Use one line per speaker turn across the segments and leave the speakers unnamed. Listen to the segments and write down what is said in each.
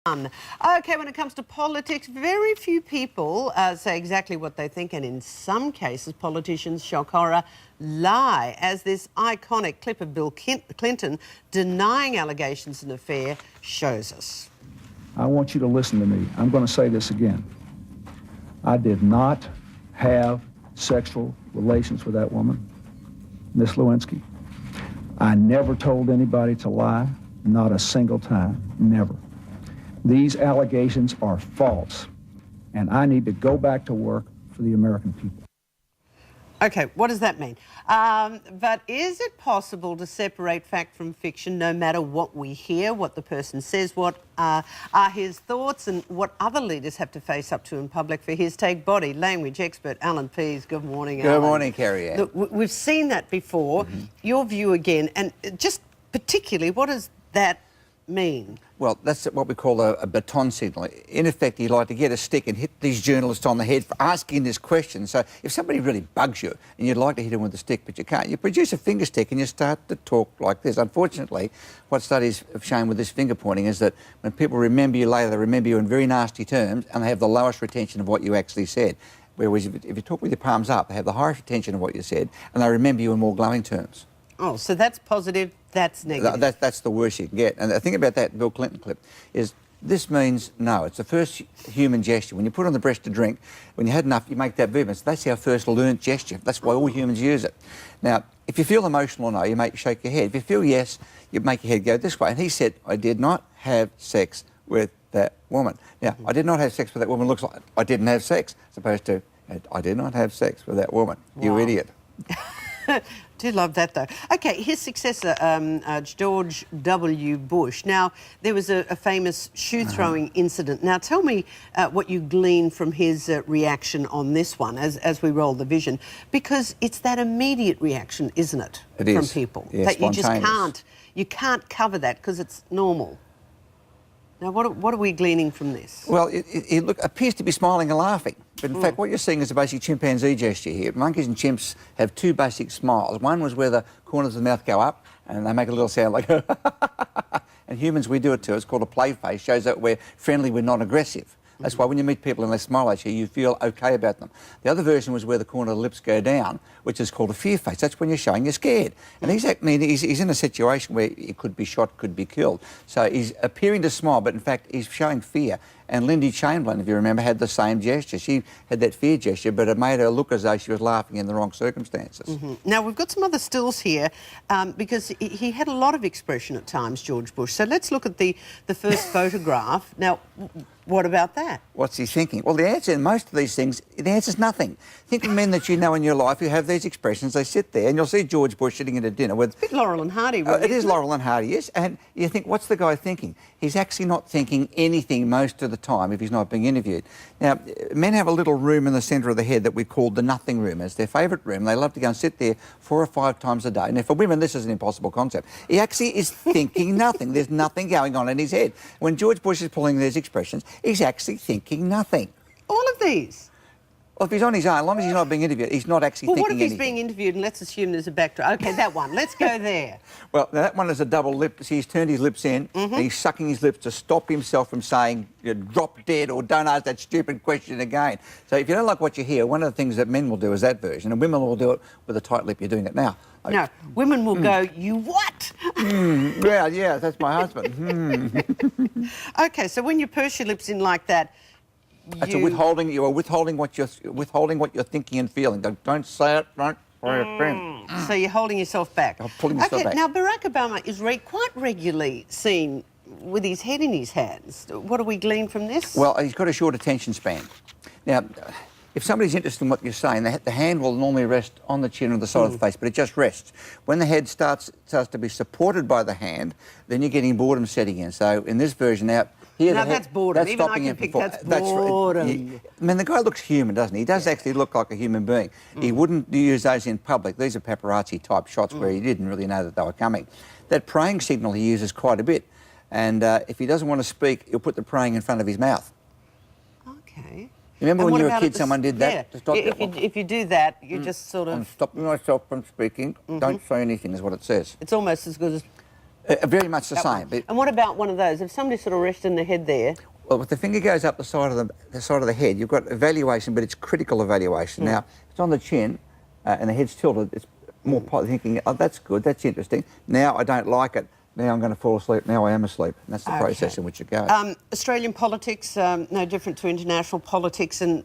Okay, when it comes to politics, very few people say exactly what they think, and in some cases, politicians, shock horror, lie, as this iconic clip of Bill Clinton denying allegations of an affair shows us.
I want you to listen to me. I'm going to say this again. I did not have sexual relations with that woman, Miss Lewinsky. I never told anybody to lie, not a single time, never. These allegations are false, and I need to go back to work for the American people.
Okay, what does that mean? But is it possible to separate fact from fiction, no matter what we hear, what the person says, what are his thoughts, and what other leaders have to face up to in public for his take? Body language expert Allan Pease. Good morning, Allan.
Good morning, KerriAnne.
Look, we've seen that before. Your view again, and just particularly, what does that mean?
Well, that's what we call a baton signal. In effect, you like to get a stick and hit these journalists on the head for asking this question. So if somebody really bugs you and you'd like to hit them with a stick but you can't, you produce a finger stick and you start to talk like this. Unfortunately, what studies have shown with this finger pointing is that when people remember you later, they remember you in very nasty terms and they have the lowest retention of what you actually said. Whereas if you talk with your palms up, they have the highest retention of what you said and they remember you in more glowing terms.
Oh, so that's positive, that's negative.
That's the worst you can get. And the thing about that Bill Clinton clip is this means no. It's the first human gesture. When you put on the breast to drink, when you had enough, you make that movement. So that's our first learnt gesture. That's why all humans use it. Now, if you feel emotional or no, you shake your head. If you feel yes, you make your head go this way. And he said, I did not have sex with that woman. Now, I did not have sex with that woman looks like I didn't have sex, as opposed to I did not have sex with that woman. Wow. You idiot.
Do love that, though. Okay, his successor, George W. Bush. Now, there was a famous shoe-throwing incident. Now, tell me what you glean from his reaction on this one as we roll the vision, because it's that immediate reaction, isn't it, from people?
Yeah,
that you just can't cover that because it's normal. Now, what are we gleaning from this?
Well, it appears to be smiling and laughing. But in fact, what you're seeing is a basic chimpanzee gesture here. Monkeys and chimps have two basic smiles. One was where the corners of the mouth go up and they make a little sound like and humans, we do it too. It's called a play face. Shows that we're friendly, we're not aggressive. That's why when you meet people and they smile at you, you feel okay about them. The other version was where the corner of the lips go down, which is called a fear face. That's when you're showing you're scared. And he's in a situation where he could be shot, could be killed. So he's appearing to smile, but in fact he's showing fear. And Lindy Chamberlain, if you remember, had the same gesture. She had that fear gesture, but it made her look as though she was laughing in the wrong circumstances.
Now, we've got some other stills here because he had a lot of expression at times, George Bush. So let's look at the first photograph. Now, what about that?
What's he thinking? Well, the answer in most of these things, the answer's nothing. Think of men that you know in your life who have these expressions. They sit there and you'll see George Bush sitting at a dinner with...
It's a bit Laurel and Hardy, really.
It is Laurel and Hardy, yes. And you think, what's the guy thinking? He's actually not thinking anything most of the time if he's not being interviewed. Now, men have a little room in the centre of the head that we call the nothing room. It's their favourite room. They love to go and sit there 4 or 5 times a day. Now, for women, this is an impossible concept. He actually is thinking nothing. There's nothing going on in his head. When George Bush is pulling these expressions, he's actually thinking nothing.
All of these?
Well, if he's on his own, as long as he's not being interviewed, he's not actually thinking anything.
Well, what if he's being interviewed and let's assume there's a backdrop? OK, that one. Let's go there.
Well, now that one is a double lip. See, he's turned his lips in and he's sucking his lips to stop himself from saying, you drop dead or don't ask that stupid question again. So if you don't like what you hear, one of the things that men will do is that version, and women will do it with a tight lip. You're doing it now. Like,
no, women will go, you what?
Well, yeah, that's my husband.
OK, so when you purse your lips in like that,
That's a withholding. You are withholding what you're thinking and feeling. Don't say it. Don't say it.
So you're holding yourself back.
I'm pulling myself back.
Now Barack Obama is quite regularly seen with his head in his hands. What do we glean from this?
Well, he's got a short attention span. Now, if somebody's interested in what you're saying, the hand will normally rest on the chin or the side of the face, but it just rests. When the head starts to be supported by the hand, then you're getting boredom setting in. So in this version now.
Now that's boredom.
That's
even
stopping
I can pick that's boredom.
I mean, the guy looks human, doesn't he? He does actually look like a human being. He wouldn't use those in public. These are paparazzi-type shots where he didn't really know that they were coming. That praying signal he uses quite a bit. And if he doesn't want to speak, he'll put the praying in front of his mouth.
OK.
Remember when you were a kid, someone did that?
Yeah.
To stop
if you do that, you just sort of...
I'm stopping myself from speaking. Don't say anything is what it says.
It's almost as good as...
Very much the
That
same.
one. And what about one of those? If somebody sort of rests in the head there.
Well, if the finger goes up the side of the head, you've got evaluation, but it's critical evaluation. Now, it's on the chin, and the head's tilted. It's more thinking, oh, that's good, that's interesting. Now I don't like it. Now I'm going to fall asleep. Now I am asleep. And that's the process in which it goes.
Australian politics, no different to international politics. And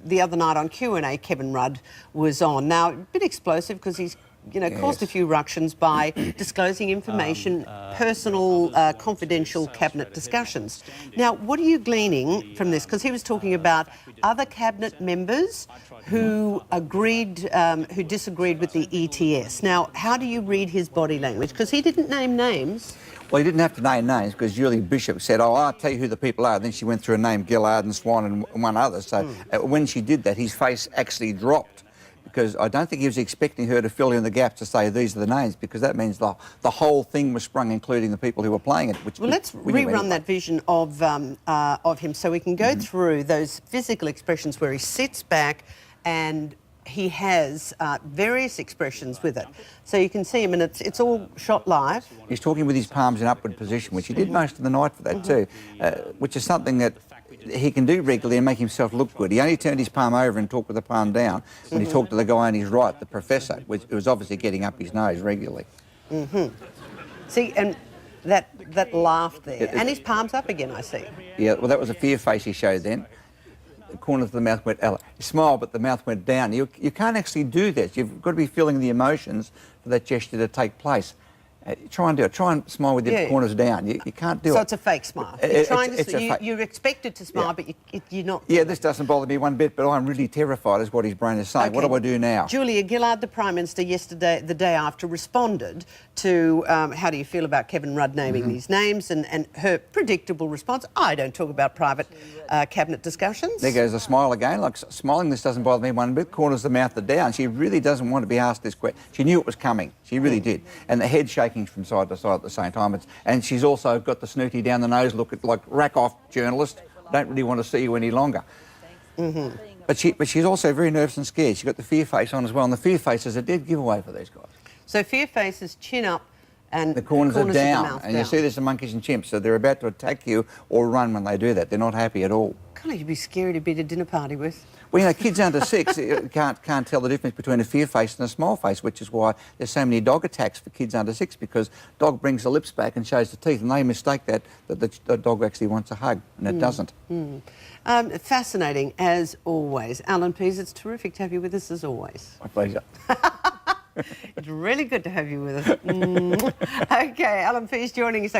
the other night on Q&A, Kevin Rudd was on. Now, a bit explosive because he's caused a few ructions by disclosing information, personal, confidential cabinet discussions. Now, what are you gleaning from this? Because he was talking about other cabinet members who who disagreed with the ETS. Now, how do you read his body language? Because he didn't name names.
Well, he didn't have to name names because Julie Bishop said, oh, I'll tell you who the people are. Then she went through a name, Gillard and Swan and one other. So when she did that, his face actually dropped, because I don't think he was expecting her to fill in the gaps to say these are the names, because that means the whole thing was sprung, including the people who were playing it.
Well, let's rerun that vision of him so we can go through those physical expressions where he sits back and he has various expressions with it. So you can see him, and it's all shot live.
He's talking with his palms in upward position, which he did most of the night for that too, which is something that he can do regularly and make himself look good. He only turned his palm over and talked with the palm down when he talked to the guy on his right, the professor, who was obviously getting up his nose regularly.
See, and that laugh there. And his palms up again, I see.
Yeah, well, that was a fear face he showed then. The corners of the mouth went, he smiled, but the mouth went down. You can't actually do this. You've got to be feeling the emotions for that gesture to take place. Try and do it. Try and smile with your corners down. You can't do it.
So it's a fake smile. You're expected to smile, but you're not.
Yeah, this doesn't bother me one bit, but I'm really terrified is what his brain is saying.
Okay.
What do I do now?
Julia Gillard, the Prime Minister, yesterday, the day after, responded to how do you feel about Kevin Rudd naming these names, and her predictable response, I don't talk about private cabinet discussions.
There goes the smile again. Like, smiling, this doesn't bother me one bit. Corners of the mouth are down. She really doesn't want to be asked this question. She knew it was coming. She really did. And the head shaking from side to side at the same time. And she's also got the snooty down the nose look, like, rack off, journalist. Don't really want to see you any longer. But she's also very nervous and scared. She's got the fear face on as well. And the fear face is a dead giveaway for these guys.
So fear face is chin up and
the corners are down. And
down.
you see this in monkeys and chimps. So they're about to attack you or run when they do that. They're not happy at all.
Can't you be scary to be at a dinner party with?
Well, kids under 6 can't tell the difference between a fear face and a smile face, which is why there's so many dog attacks for kids under 6, because dog brings the lips back and shows the teeth, and they mistake that the dog actually wants a hug, and it doesn't.
Fascinating, as always. Allan Pease, it's terrific to have you with us, as always.
My pleasure.
It's really good to have you with us. Okay, Allan Pease joining us.